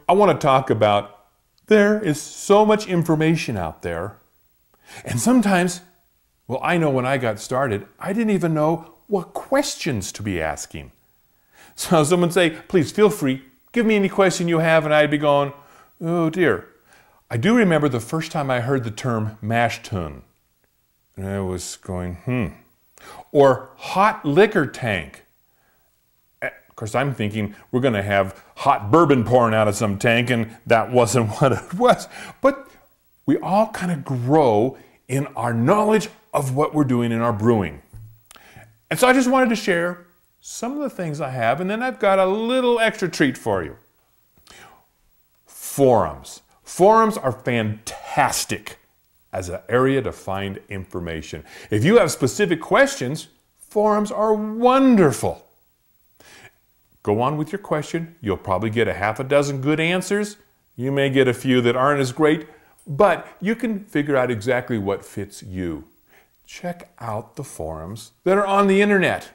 I want to talk about there is so much information out there. And sometimes, well, I know when I got started, I didn't even know what questions to be asking. So someone say, please feel free, give me any question you have, and I'd be going, oh dear. I do remember the first time I heard the term mash tun. And I was going, Or hot liquor tank. Of course, I'm thinking we're going to have hot bourbon pouring out of some tank, and that wasn't what it was. But we all kind of grow in our knowledge of what we're doing in our brewing. And so I just wanted to share some of the things I have, and then I've got a little extra treat for you. Forums. Forums are fantastic as an area to find information. If you have specific questions, forums are wonderful. Go on with your question. You'll probably get a half a dozen good answers. You may get a few that aren't as great, but you can figure out exactly what fits you. Check out the forums that are on the internet.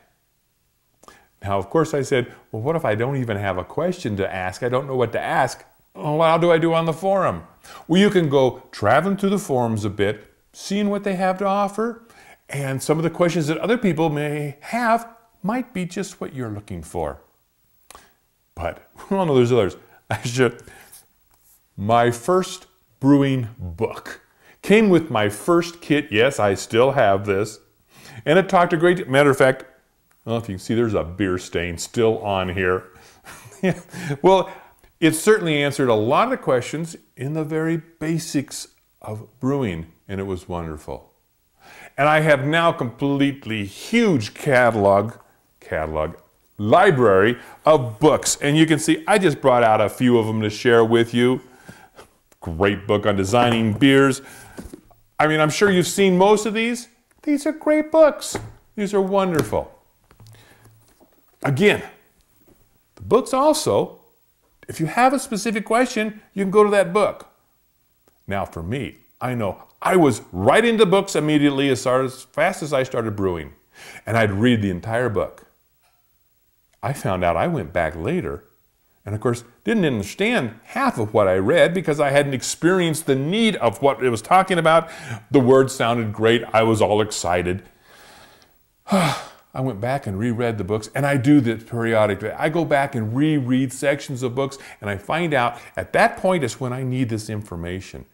Now, of course, I said, well, what if I don't even have a question to ask? I don't know what to ask. Well, how do I do on the forum? Well, you can go traveling through the forums a bit, seeing what they have to offer, and some of the questions that other people may have might be just what you're looking for. But, oh no, there's others. My first brewing book came with my first kit. Yes, I still have this. And it talked a great deal. Matter of fact, well, if you can see, there's a beer stain still on here. Well, it certainly answered a lot of the questions in the very basics of brewing, and it was wonderful. And I have now completely huge library of books. And you can see I just brought out a few of them to share with you. Great book on designing beers. I mean, I'm sure you've seen most of these. These are great books. These are wonderful. Again, the books also, if you have a specific question, you can go to that book. Now for me, I know I was right into books immediately as fast as I started brewing. And I'd read the entire book. I found out I went back later and of course didn't understand half of what I read because I hadn't experienced the need of what it was talking about. The words sounded great. I was all excited. I went back and reread the books, and I do this periodically. I go back and reread sections of books, and I find out at that point is when I need this information.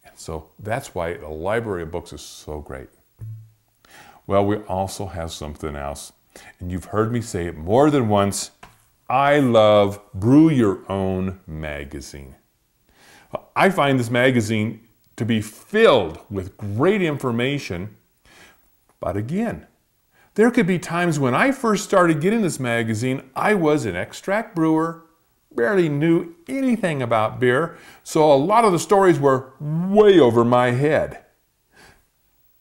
And so that's why the library of books is so great. Well, we also have something else, and you've heard me say it more than once. I love Brew Your Own magazine. I find this magazine to be filled with great information, but again, there could be times when I first started getting this magazine, I was an extract brewer, barely knew anything about beer, so a lot of the stories were way over my head.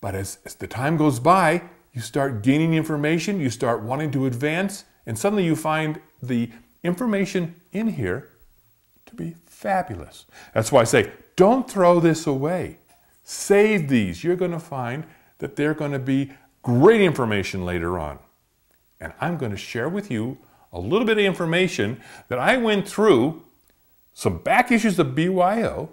But as the time goes by, you start gaining information, you start wanting to advance, and suddenly you find the information in here to be fabulous. That's why I say, don't throw this away. Save these. You're going to find that they're going to be great information later on. And I'm going to share with you a little bit of information that I went through, some back issues of BYO,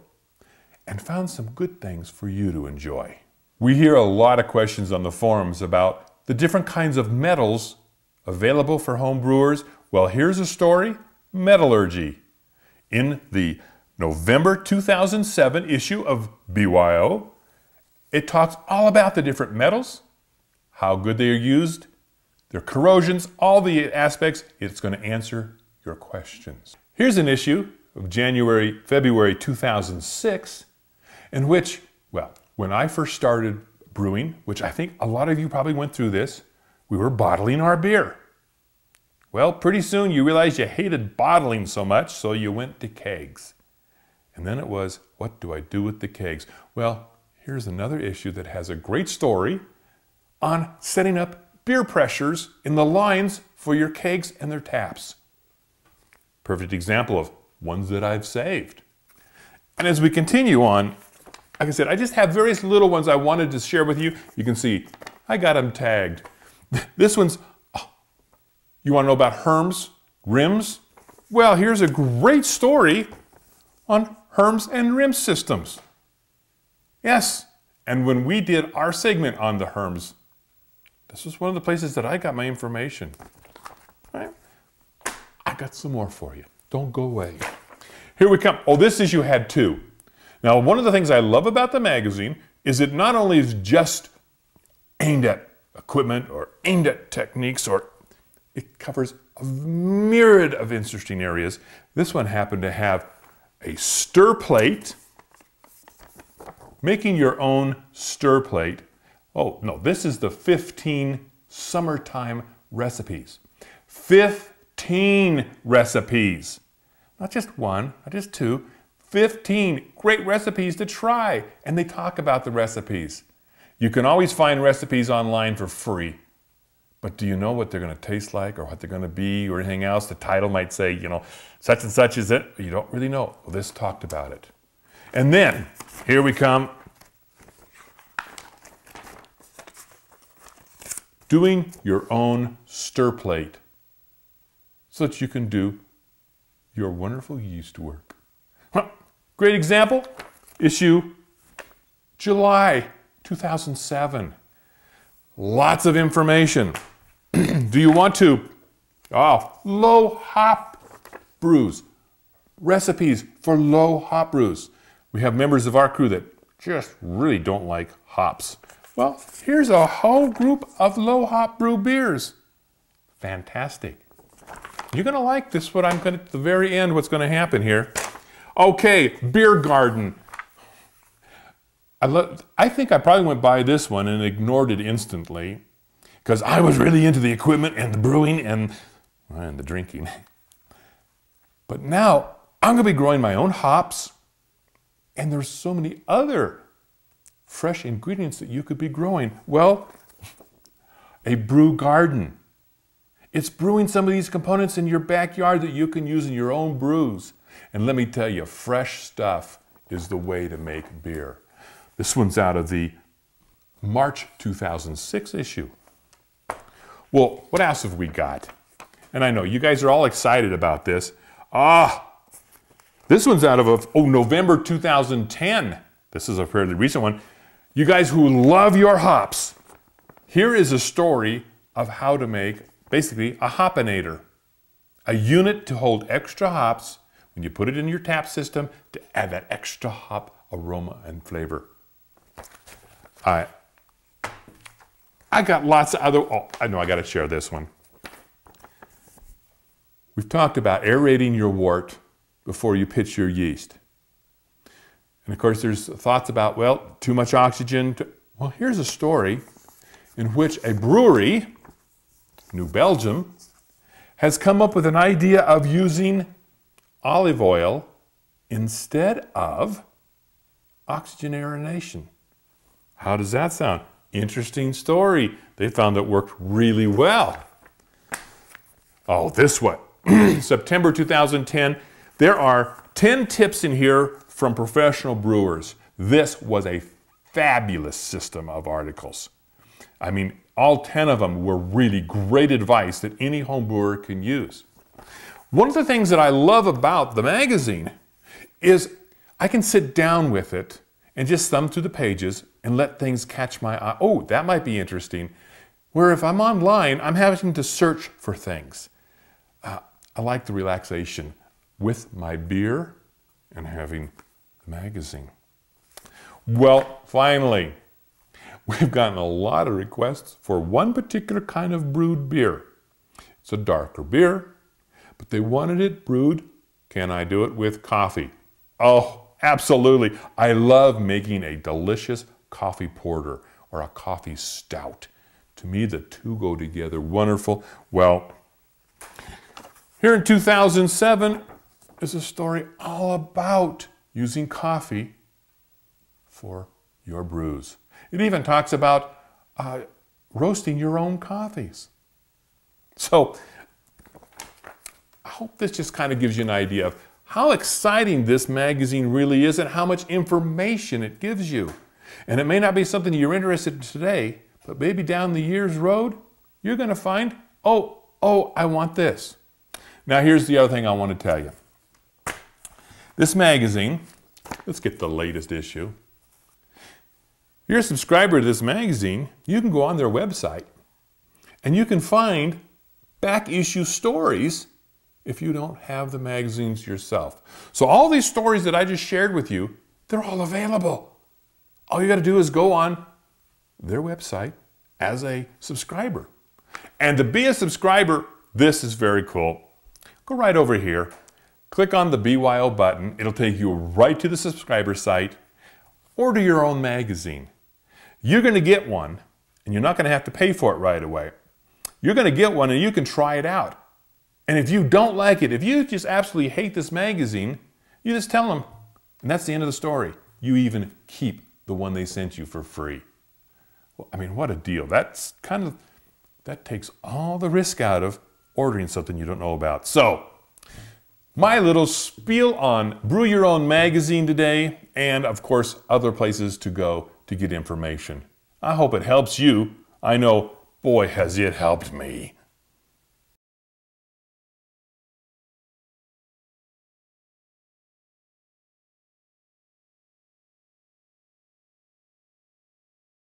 and found some good things for you to enjoy. We hear a lot of questions on the forums about the different kinds of metals available for home brewers. Well, here's a story, metallurgy. In the November 2007 issue of BYO, it talks all about the different metals, how good they are used, their corrosions, all the aspects. It's going to answer your questions. Here's an issue of February 2006, in which, well, when I first started brewing, which I think a lot of you probably went through this, we were bottling our beer. Well, pretty soon you realized you hated bottling so much, so you went to kegs. And then it was, what do I do with the kegs? Well, here's another issue that has a great story on setting up beer pressures in the lines for your kegs and their taps. Perfect example of ones that I've saved. And as we continue on, like I said, I just have various little ones I wanted to share with you. You can see I got them tagged. This one's, you want to know about rims? Well, here's a great story on Herms and Rims systems. Yes, and when we did our segment on the Herms, this was one of the places that I got my information. Right? I got some more for you. Don't go away. Here we come. Oh, this issue had two. Now, one of the things I love about the magazine is it not only is just aimed at equipment or aimed at techniques, or it covers a myriad of interesting areas. This one happened to have a stir plate, making your own stir plate. Oh, no, this is the 15 summertime recipes. 15 recipes. Not just one, not just two, 15 great recipes to try. And they talk about the recipes. You can always find recipes online for free. But do you know what they're going to taste like or what they're going to be or anything else? The title might say, you know, such and such is it. But you don't really know. Well, this talked about it. And then, here we come. Doing your own stir plate so that you can do your wonderful yeast work. Great example, issue July 2007. Lots of information. Do you want to? Oh, low hop brews. Recipes for low hop brews. We have members of our crew that just really don't like hops. Well, here's a whole group of low hop brew beers. Fantastic. You're going to like this, what I'm going to, at the very end, what's going to happen here. Okay, beer garden. I think I probably went by this one and ignored it instantly because I was really into the equipment and the brewing and the drinking. But now I'm going to be growing my own hops, and there's so many other fresh ingredients that you could be growing. Well, a brew garden. It's brewing some of these components in your backyard that you can use in your own brews. And let me tell you, fresh stuff is the way to make beer. This one's out of the March 2006 issue. Well, what else have we got? And I know you guys are all excited about this. This one's out of November 2010. This is a fairly recent one. You guys who love your hops, here is a story of how to make basically a hopinator, a unit to hold extra hops when you put it in your tap system to add that extra hop aroma and flavor. I got lots of other, I know I got to share this one. We've talked about aerating your wort before you pitch your yeast. And of course there's thoughts about, well, too much oxygen. Well, here's a story in which a brewery, New Belgium, has come up with an idea of using olive oil instead of oxygen aeration. How does that sound? Interesting story. They found it worked really well. Oh, this one. September 2010. There are 10 tips in here from professional brewers. This was a fabulous system of articles. I mean, all 10 of them were really great advice that any home brewer can use. One of the things that I love about the magazine is I can sit down with it and just thumb through the pages and let things catch my eye. Oh, that might be interesting. Where if I'm online, I'm having to search for things. I like the relaxation with my beer and having the magazine. Well, finally, we've gotten a lot of requests for one particular kind of brewed beer. It's a darker beer, but they wanted it brewed. Can I do it with coffee? Oh, absolutely. I love making a delicious coffee porter or a coffee stout. To me, the two go together wonderful. Well, here in 2007 is a story all about using coffee for your brews. It even talks about roasting your own coffees. So I hope this just kind of gives you an idea of how exciting this magazine really is and how much information it gives you. And it may not be something you're interested in today, but maybe down the year's road, you're going to find, oh, I want this. Now here's the other thing I want to tell you. This magazine, let's get the latest issue. If you're a subscriber to this magazine, you can go on their website and you can find back issue stories if you don't have the magazines yourself. So all these stories that I just shared with you, they're all available. All you got to do is go on their website as a subscriber. And to be a subscriber, this is very cool. Go right over here, click on the BYO button. It'll take you right to the subscriber site. Order your own magazine. You're going to get one, and you're not going to have to pay for it right away. You're going to get one, and you can try it out. And if you don't like it, if you just absolutely hate this magazine, you just tell them, and that's the end of the story. You even keep the one they sent you for free. Well, I mean, what a deal. That takes all the risk out of ordering something you don't know about. So, my little spiel on Brew Your Own Magazine today, and of course, other places to go to get information. I hope it helps you. I know, boy, has it helped me.